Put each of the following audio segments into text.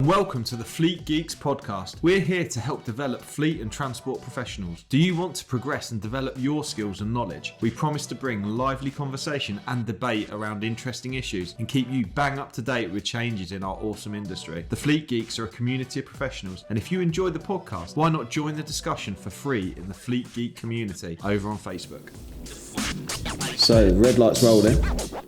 Welcome to the Fleet Geeks podcast. We're here to help develop fleet and transport professionals. Do you want to progress and develop your skills and knowledge? We promise to bring lively conversation and debate around interesting issues and keep you bang up to date with changes in our awesome industry. The Fleet Geeks are a community of professionals, and if you enjoy the podcast, why not join the discussion for free in the Fleet Geek community over on Facebook. So, red light's rolling.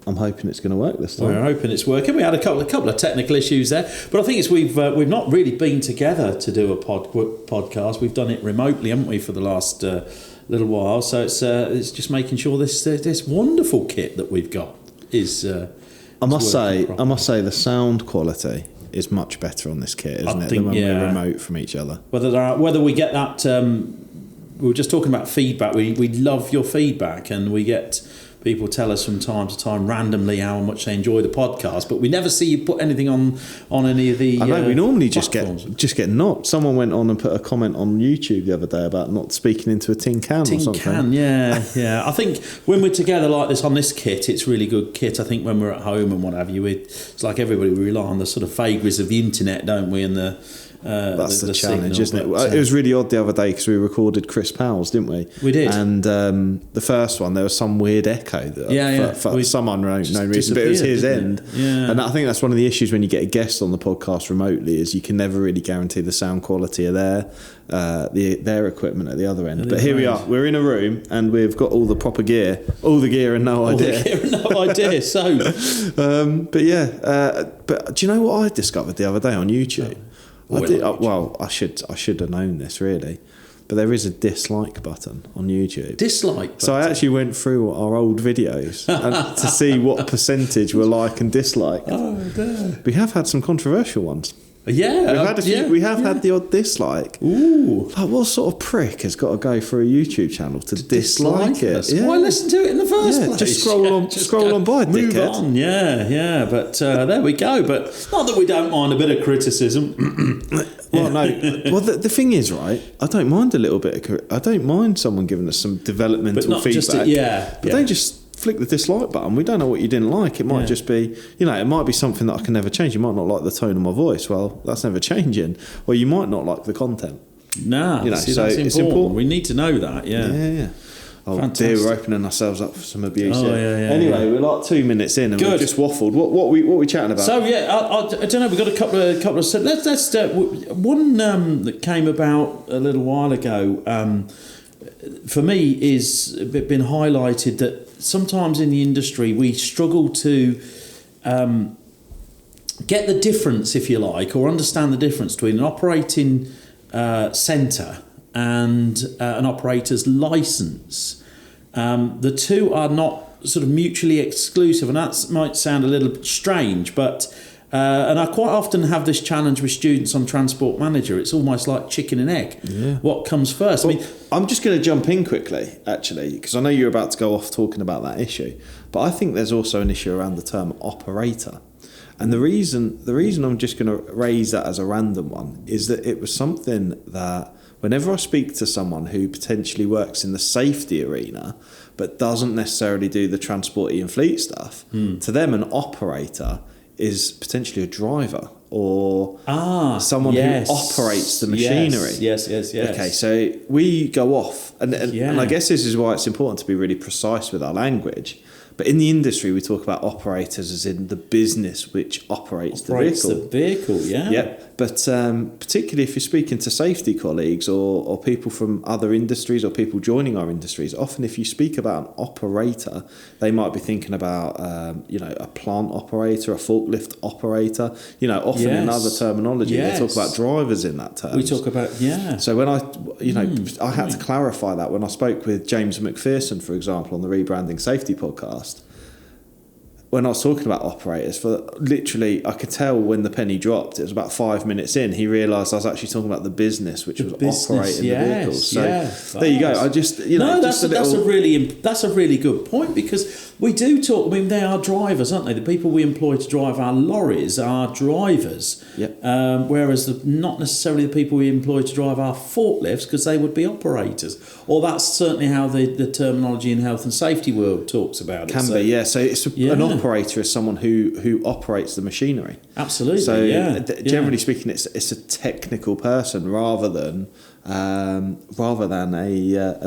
I'm hoping it's going to work this time. We're hoping it's working. We had a couple of technical issues there, but I think it's we've not really been together to do a podcast. We've done it remotely, haven't we, for the last little while? So it's just making sure this wonderful kit that we've got is. I must say the sound quality is much better on this kit, isn't it? Than when we're remote from each other. Whether we get that. We were just talking about feedback. We love your feedback, and we get people tell us from time to time randomly how much they enjoy the podcast, but we never see you put anything on any of the. I know we normally platforms. just get knocked. Someone went on and put a comment on YouTube the other day about not speaking into a tin can or something. Tin can, yeah. I think when we're together like this on this kit, it's really good kit. I think when we're at home and what have you, it's like everybody, we rely on the sort of vagaries of the internet, don't we? And that's the challenge, signal, isn't it? It was really odd the other day because we recorded Chris Powell's, didn't we? We did. And the first one, there was some weird echo for some unknown reason, but it was his end. Yeah. And I think that's one of the issues when you get a guest on the podcast remotely is you can never really guarantee the sound quality of their equipment at the other end. But here we are. We're in a room and we've got all the proper gear, all the gear and no idea. So, but do you know what I discovered the other day on YouTube? I should have known this really, but there is a dislike button on YouTube. Dislike button. So I actually went through our old videos to see what percentage were like and dislike. Oh, dear. We have had some controversial ones. Yeah, we've had a few. We have had the odd dislike. Ooh, like what sort of prick has got to go for a YouTube channel to dislike it? Yeah. Why listen to it in the first place? Just scroll on by, move dickhead. on. Yeah. But there we go. But not that we don't mind a bit of criticism. Well, no. Well, the thing is, right? I don't mind a little bit. I don't mind someone giving us some developmental feedback. But don't just flick the dislike button. We don't know what you didn't like. It might just be, it might be something that I can never change. You might not like the tone of my voice. Well, that's never changing. Or you might not like the content. Nah, so it's important. We need to know that. Yeah. Oh Fantastic. dear, we're opening ourselves up for some abuse here. Yeah. Anyway, we're like 2 minutes in and we've just waffled. What we chatting about? So I don't know. We've got a couple of. Let's one that came about a little while ago. For me, is been highlighted that sometimes in the industry we struggle to get the difference, if you like, or understand the difference between an operating centre and an operator's licence. The two are not sort of mutually exclusive, and that might sound a little strange, but and I quite often have this challenge with students on Transport Manager. It's almost like chicken and egg. Yeah. What comes first? Well, I'm just going to jump in quickly, actually, because I know you're about to go off talking about that issue, but I think there's also an issue around the term operator. And the reason I'm just going to raise that as a random one is that it was something that whenever I speak to someone who potentially works in the safety arena but doesn't necessarily do the transporty and fleet stuff, to them an operator is potentially a driver or someone who operates the machinery. Yes. Okay, so we go off, and I guess this is why it's important to be really precise with our language. But in the industry, we talk about operators as in the business which operates the vehicle. Yeah. But particularly if you're speaking to safety colleagues or people from other industries or people joining our industries, often if you speak about an operator, they might be thinking about a plant operator, a forklift operator. Often in other terminology, they talk about drivers in that term. We talk about So when I had to clarify that when I spoke with James McPherson, for example, on the Rebranding Safety podcast. When I was talking about operators, for literally, I could tell when the penny dropped. It was about 5 minutes in. He realised I was actually talking about the business, which was operating the vehicles. So there you go. I just, that's a really good point, because we do talk. I mean, they are drivers, aren't they? The people we employ to drive our lorries are drivers. Yep. Whereas not necessarily the people we employ to drive our forklifts, because they would be operators. Or that's certainly how the terminology in health and safety world talks about it. Can be, yeah. So it's an operator is someone who operates the machinery. Absolutely. So generally yeah. speaking, it's a technical person rather than a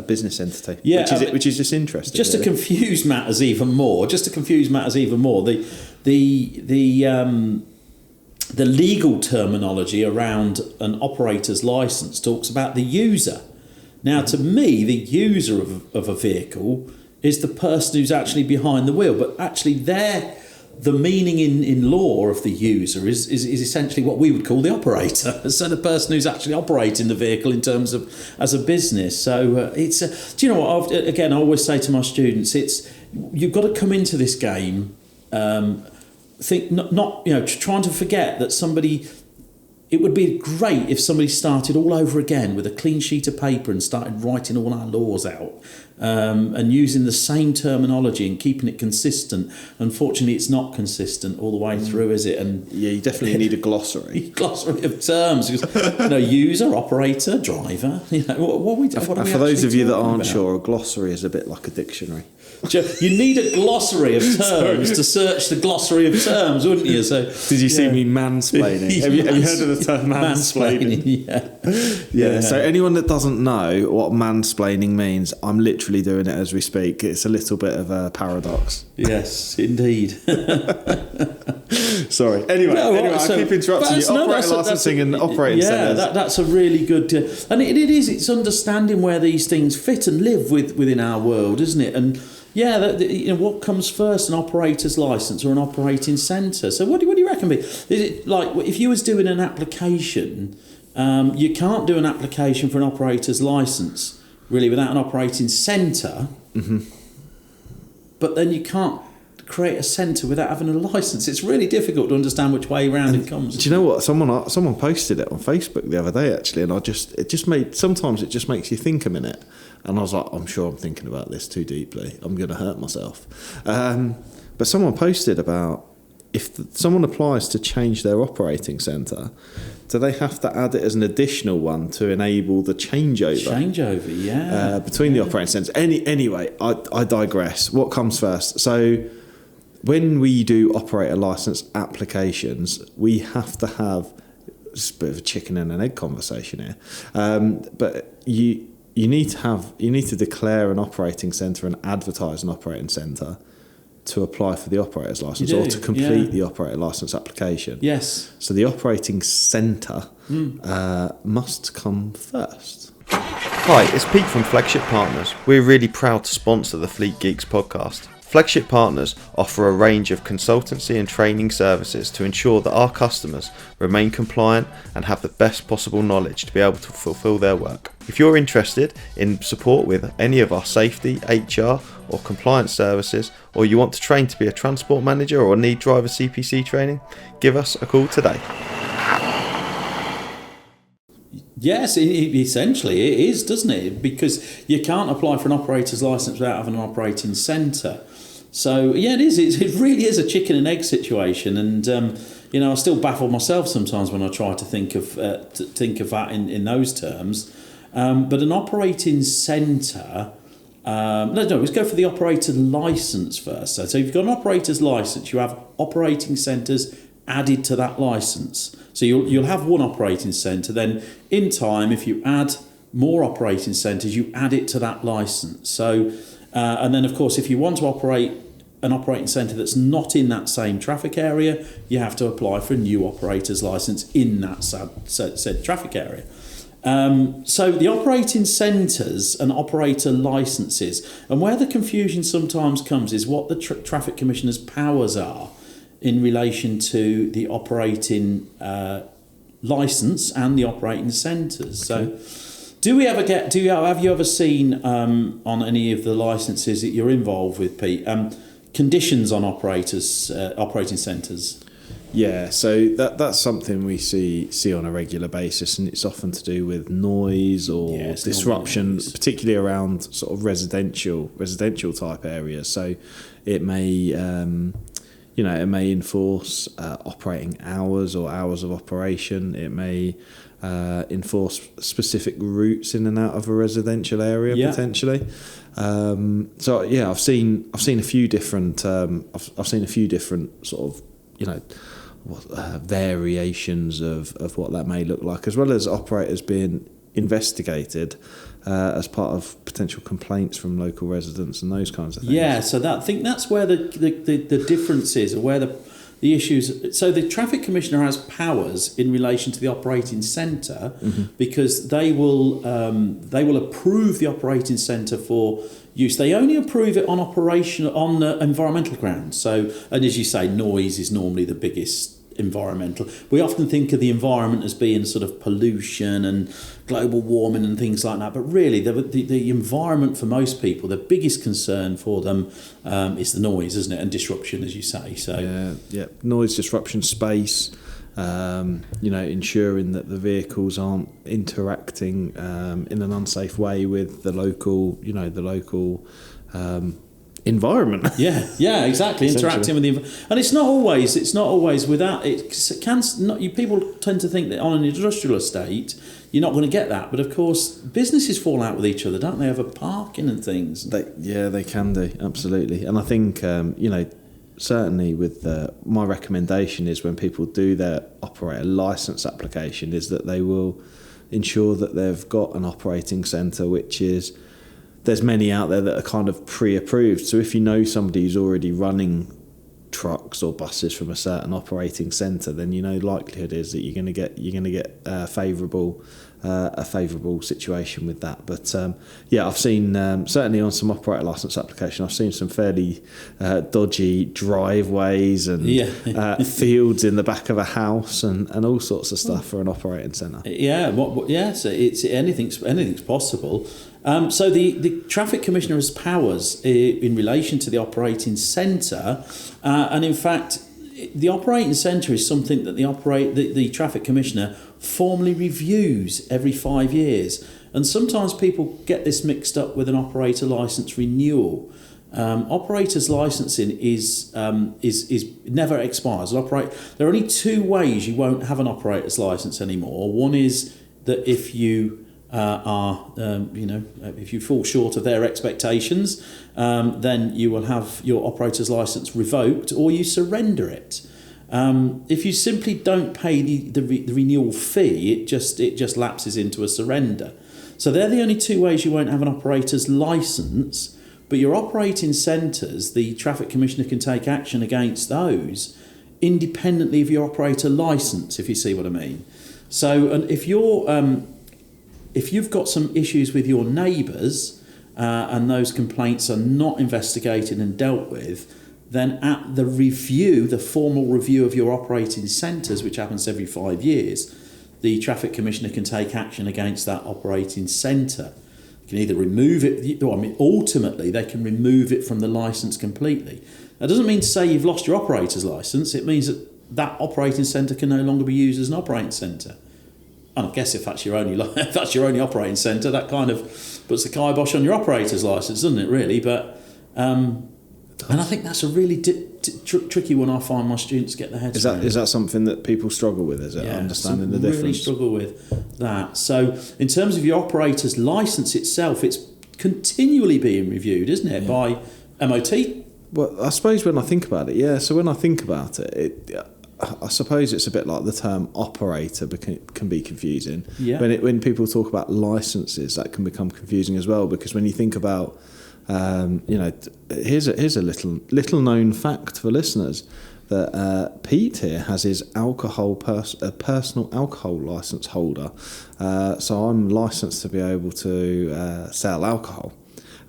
business entity. Yeah, which is just interesting. Just really. to confuse matters even more. The legal terminology around an operator's license talks about the user. Now, to me, the user of a vehicle is the person who's actually behind the wheel. But actually, the meaning in law of the user is essentially what we would call the operator. So the person who's actually operating the vehicle in terms of as a business. So do you know what? I always say to my students, you've got to come into this game. Think not trying to forget that somebody. It would be great if somebody started all over again with a clean sheet of paper and started writing all our laws out and using the same terminology and keeping it consistent. Unfortunately, it's not consistent all the way through, is it? And you definitely need a glossary. Glossary of terms. User, operator, driver. What we do. For those of you that aren't sure, a glossary is a bit like a dictionary. You need a glossary of terms to search the glossary of terms, wouldn't you? So, did you see me mansplaining? Have you heard of the term mansplaining? Yeah. So anyone that doesn't know what mansplaining means, I'm literally doing it as we speak. It's a little bit of a paradox. Yes, indeed. Sorry. Anyway, I keep interrupting you. Operator licensing and operating centres. Yeah, that's a really good... and it's understanding where these things fit and live within our world, isn't it? And what comes first, an operator's licence or an operating centre? So what do you reckon? Is it like if you was doing an application, you can't do an application for an operator's licence really without an operating centre, but then you can't create a centre without having a licence. It's really difficult to understand which way round it comes. Do you know what? Someone posted it on Facebook the other day actually, and sometimes it just makes you think a minute. And I was like, I'm sure I'm thinking about this too deeply. I'm going to hurt myself. But someone posted about if someone applies to change their operating centre, do they have to add it as an additional one to enable the changeover? Between the operating centres. Anyway, I digress. What comes first? So when we do operator licence applications, we have to have... It's a bit of a chicken and an egg conversation here. But you need to declare an operating centre and advertise an operating centre to apply for the operator's licence or to complete the operator licence application. Yes. So the operating centre must come first. Hi, it's Pete from Flagship Partners. We're really proud to sponsor the Fleet Geeks podcast. Flagship Partners offer a range of consultancy and training services to ensure that our customers remain compliant and have the best possible knowledge to be able to fulfill their work. If you're interested in support with any of our safety, HR or compliance services, or you want to train to be a transport manager or need driver CPC training, give us a call today. Yes, essentially it is, doesn't it? Because you can't apply for an operator's licence without having an operating centre. So it is. It really is a chicken and egg situation, and I still baffle myself sometimes when I try to think of that in those terms. But an operating centre. Let's go for the operator licence first. So if you've got an operator's licence, you have operating centres added to that licence. So you'll have one operating centre. Then in time, if you add more operating centres, you add it to that licence. So and then of course, if you want to operate an operating centre that's not in that same traffic area, you have to apply for a new operator's licence in that said traffic area. So the operating centres and operator licences, and where the confusion sometimes comes is what the Traffic Commissioner's powers are in relation to the operating licence and the operating centres. So have you ever seen on any of the licences that you're involved with, Pete, conditions on operating centres? Yeah, so that's something we see on a regular basis, and it's often to do with noise or disruption, particularly around sort of residential type areas. So it may it may enforce operating hours or hours of operation. It may enforce specific routes in and out of a residential area potentially. So yeah, I've seen a few different I've seen a few different sort of variations of what that may look like, as well as operators being investigated as part of potential complaints from local residents and those kinds of things. Yeah, so I think that's where the difference is, or where the issues. So the Traffic Commissioner has powers in relation to the operating centre, because they will approve the operating centre for use. They only approve it on environmental grounds. So, and as you say, noise is normally the biggest environmental. We often think of the environment as being sort of pollution and global warming and things like that, but really the environment for most people, the biggest concern for them is the noise, isn't it, and disruption, as you say. So noise, disruption, space, ensuring that the vehicles aren't interacting in an unsafe way with the local environment. Yeah, exactly. Interacting with the and it's not always without it. People tend to think that on an industrial estate you're not going to get that, but of course businesses fall out with each other, don't they, over parking and things? They can do, absolutely. And I think certainly with my recommendation is, when people do their operator licence application, is that they will ensure that they've got an operating centre, which is, there's many out there that are kind of pre-approved. So if you know somebody who's already running trucks or buses from a certain operating centre, then likelihood is that you're going to get a favourable situation with that. But I've seen certainly on some operator licence application, I've seen some fairly dodgy driveways and fields in the back of a house and all sorts of stuff for an operating centre. So it's anything's possible. So the Traffic Commissioner has powers in relation to the operating centre, and in fact, the operating centre is something that the Traffic Commissioner formally reviews every 5 years. And sometimes people get this mixed up with an operator licence renewal. Operators licensing is never expires. There are only two ways you won't have an operator's licence anymore. One is that if you if you fall short of their expectations, then you will have your operator's licence revoked, or you surrender it. If you simply don't pay the renewal fee, it just lapses into a surrender. So they're the only two ways you won't have an operator's licence. But your operating centres, the Traffic Commissioner can take action against those independently of your operator licence, if you see what I mean. So, and if you've got some issues with your neighbours and those complaints are not investigated and dealt with, then at the formal review of your operating centres, which happens every 5 years, the Traffic Commissioner can take action against that operating centre. You can either remove it, ultimately they can remove it from the licence completely. That doesn't mean to say you've lost your operator's licence. It means that operating centre can no longer be used as an operating centre. And I guess if that's your only operating centre, that kind of puts the kibosh on your operator's licence, doesn't it, really? But and I think that's a really tricky one. I find my students get their heads around. Is that something that people struggle with? Is it understanding the difference? Really struggle with that. So in terms of your operator's licence itself, it's continually being reviewed, isn't it, by MOT? Well, I suppose when I think about it, So when I think about it, I suppose it's a bit like the term operator can be confusing. Yeah. When people talk about licenses, that can become confusing as well, because when you think about, here's a little known fact for listeners, that Pete here has his personal alcohol licence holder. So I'm licensed to be able to sell alcohol.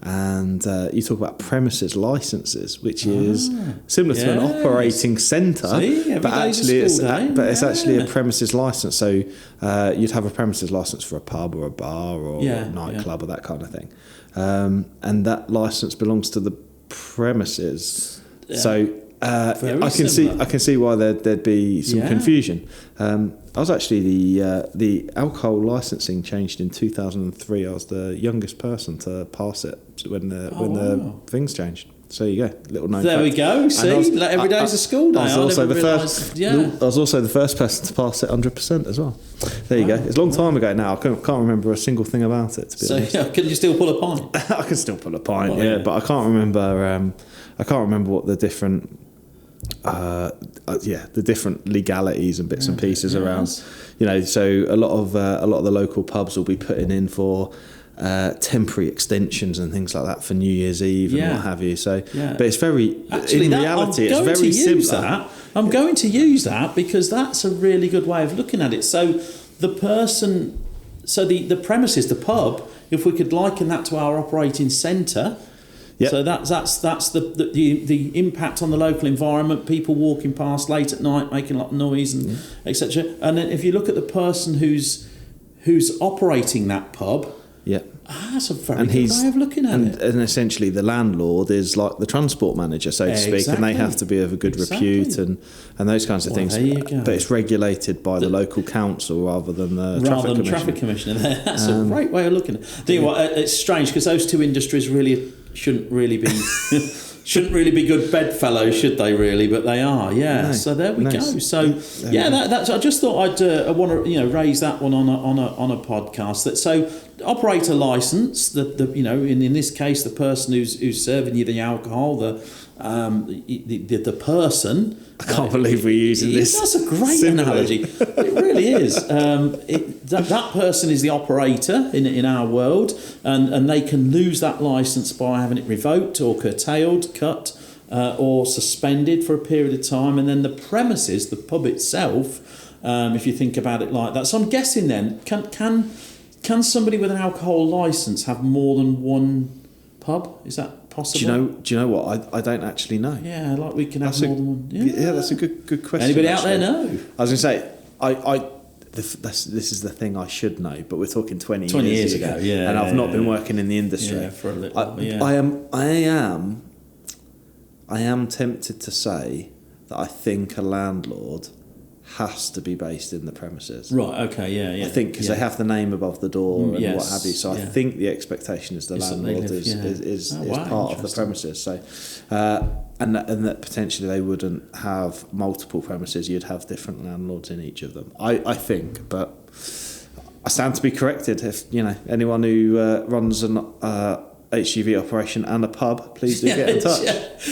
And you talk about premises licences, which is similar to an operating centre, but actually it's actually a premises licence. So you'd have a premises licence for a pub or a bar or a nightclub or that kind of thing, and that licence belongs to the premises. Yeah. So I can see why there'd be some confusion. I was actually the alcohol licensing changed in 2003. I was the youngest person to pass it when the things changed. So there you go, little known There fact. we go. See, every day's a school day. I was also the first person to pass it 100% as well. There you go. It's a long time ago now. I can't remember a single thing about it, to be honest. So can you still pull a pint? I can still pull a pint, but I can't remember. I can't remember what the different. The different legalities and bits and pieces around. So a lot of the local pubs will be putting in for temporary extensions and things like that for New Year's Eve and what have you. So, but it's very actually, in reality, it's very similar. I'm going to use that because that's a really good way of looking at it. So the premises, the pub, if we could liken that to our operating centre. Yep. So that's the impact on the local environment, people walking past late at night making a lot of noise and etc. And then if you look at the person who's operating that pub, that's a very good way of looking at it. And essentially the landlord is like the transport manager, so to speak, and they have to be of a good repute and those kinds of things. There you go. But it's regulated by the local council rather than the traffic commissioner. That's a great way of looking at it. Do you know what? It's strange because those two industries really shouldn't really be good bedfellows, should they? Really, but they are. Yeah. No, so there we go. So that's. I just thought I want to raise that one on a podcast. So operator license. In this case, the person who's serving you the alcohol, the person. I can't believe we're using this. That's a great analogy. It really is. That person is the operator in our world, and they can lose that licence by having it revoked or curtailed, cut, or suspended for a period of time. And then the premises, the pub itself, if you think about it like that. So I'm guessing then, can somebody with an alcohol licence have more than one pub? Is that possible? Do you know what? I don't actually know. Yeah, like we can have more than one. Yeah, that's a good question. Anybody out there know? I was going to say, this is the thing I should know, but we're talking 20 years ago. Yeah, and I've not been working in the industry for a little while. I am tempted to say that I think a landlord has to be based in the premises. Right, okay, yeah. I think because they have the name above the door and what have you. So I think the expectation is the landlord is part of the premises. So, and that potentially they wouldn't have multiple premises. You'd have different landlords in each of them. I think, but I stand to be corrected. If anyone who runs an HGV operation and a pub, please do get in touch.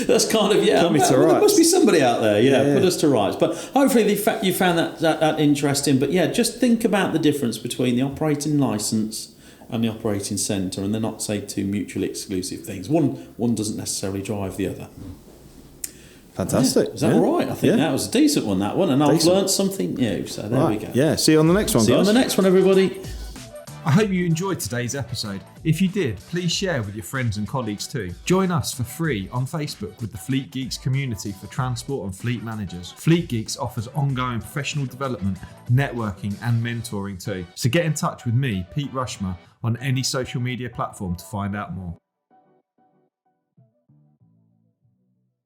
That's kind of Put me to rights. There must be somebody out there. Put us to rights. But hopefully you found that interesting. But just think about the difference between the operating licence and the operating centre, and they're not, say, two mutually exclusive things. One doesn't necessarily drive the other. Fantastic. Is that all right? I think that was a decent one, and I've learnt something new. So there we go. Yeah. See you on the next one, guys. See you on the next one, everybody. I hope you enjoyed today's episode. If you did, please share with your friends and colleagues too. Join us for free on Facebook with the Fleet Geeks community for transport and fleet managers. Fleet Geeks offers ongoing professional development, networking and mentoring too. So get in touch with me, Pete Rushmer, on any social media platform to find out more.